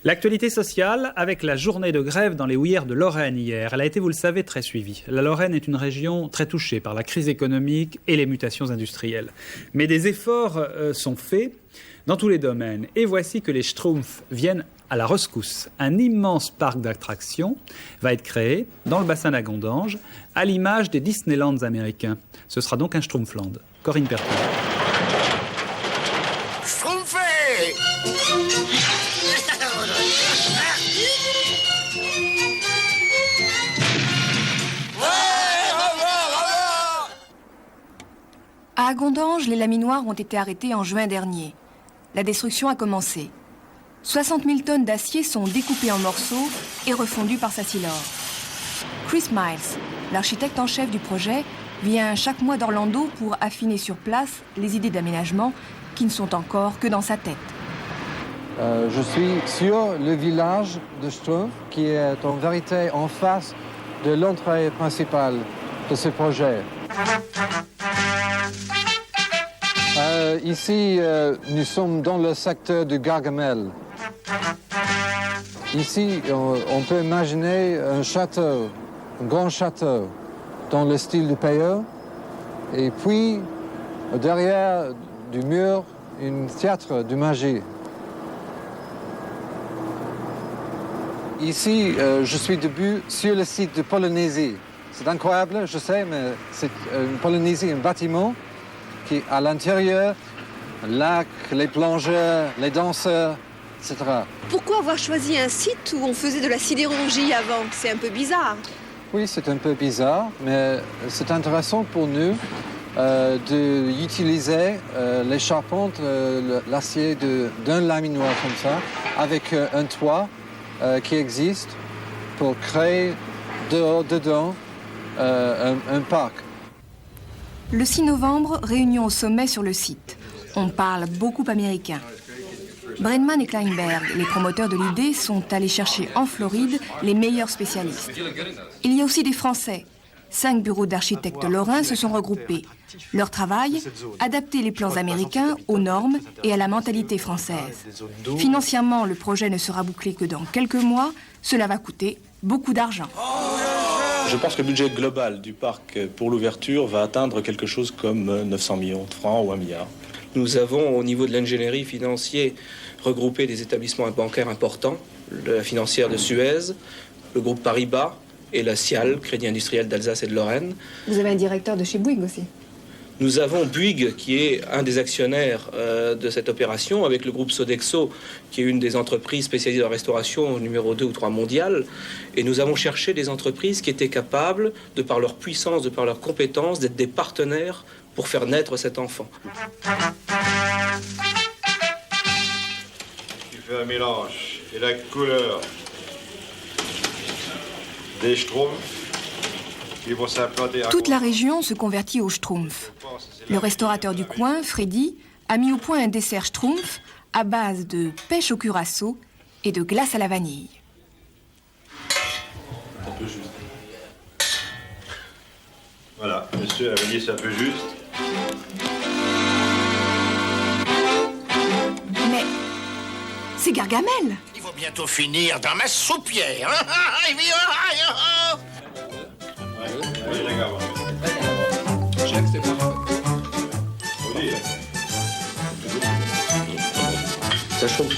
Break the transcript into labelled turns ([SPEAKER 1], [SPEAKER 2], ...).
[SPEAKER 1] L'actualité sociale avec la journée de grève dans les houillères de Lorraine hier. Elle a été, vous le savez, très suivie. La Lorraine est une région très touchée par la crise économique et les mutations industrielles. Mais des efforts sont faits dans tous les domaines. Et voici que les Schtroumpfs viennent à la rescousse. Un immense parc d'attractions va être créé dans le bassin d'Agondange, à l'image des Disneylands américains. Ce sera donc un Schtroumpfland. Corinne Perton.
[SPEAKER 2] À Agondange, les laminoirs ont été arrêtés en juin dernier. La destruction a commencé. 60 000 tonnes d'acier sont découpées en morceaux et refondues par Sasilor. Chris Miles, l'architecte en chef du projet, vient chaque mois d'Orlando pour affiner sur place les idées d'aménagement qui ne sont encore que dans sa tête.
[SPEAKER 3] Je suis sur le village de Schtroumpf, qui est en vérité en face de l'entrée principale de ce projet. Ici, nous sommes dans le secteur du Gargamel. Ici, on peut imaginer un château, un grand château, dans le style du Peyo. Et puis, derrière du mur, un théâtre de magie. Ici, je suis debout sur le site de Polynésie. C'est incroyable, je sais, mais c'est une Polynésie, un bâtiment qui à l'intérieur, le lac, les plongeurs, les danseurs, etc.
[SPEAKER 4] Pourquoi avoir choisi un site où on faisait de la sidérurgie avant? C'est un peu bizarre.
[SPEAKER 3] Oui, c'est un peu bizarre, mais c'est intéressant pour nous d'utiliser les charpentes, l'acier d'un laminoir comme ça, avec un toit qui existe pour créer dedans un parc.
[SPEAKER 2] Le 6 novembre, réunion au sommet sur le site. On parle beaucoup américain. Brenman et Kleinberg, les promoteurs de l'idée, sont allés chercher en Floride les meilleurs spécialistes. Il y a aussi des Français. 5 bureaux d'architectes lorrains se sont regroupés. Leur travail, adapter les plans américains aux normes et à la mentalité française. Financièrement, le projet ne sera bouclé que dans quelques mois. Cela va coûter beaucoup d'argent.
[SPEAKER 5] Je pense que le budget global du parc pour l'ouverture va atteindre quelque chose comme 900 millions de francs ou 1 milliard.
[SPEAKER 6] Nous avons, au niveau de l'ingénierie financière, regroupé des établissements bancaires importants, la financière de Suez, le groupe Paribas et la CIAL, Crédit Industriel d'Alsace et de Lorraine.
[SPEAKER 7] Vous avez un directeur de chez Bouygues aussi.
[SPEAKER 6] Nous avons Bouygues, qui est un des actionnaires de cette opération, avec le groupe Sodexo, qui est une des entreprises spécialisées dans la restauration numéro 2 ou 3 mondiale. Et nous avons cherché des entreprises qui étaient capables, de par leur puissance, de par leurs compétences, d'être des partenaires pour faire naître cet enfant.
[SPEAKER 8] Tu fais un mélange et la couleur des Schtroumpfs.
[SPEAKER 2] Toute la région se convertit au Schtroumpf. Le restaurateur du coin, Freddy, a mis au point un dessert Schtroumpf à base de pêche au curaçao et de glace à la vanille.
[SPEAKER 8] Un peu juste. Voilà, monsieur, la vanille, c'est un peu juste.
[SPEAKER 2] Mais c'est Gargamel!
[SPEAKER 9] Il va bientôt finir dans ma soupière.
[SPEAKER 6] Ça chauffe.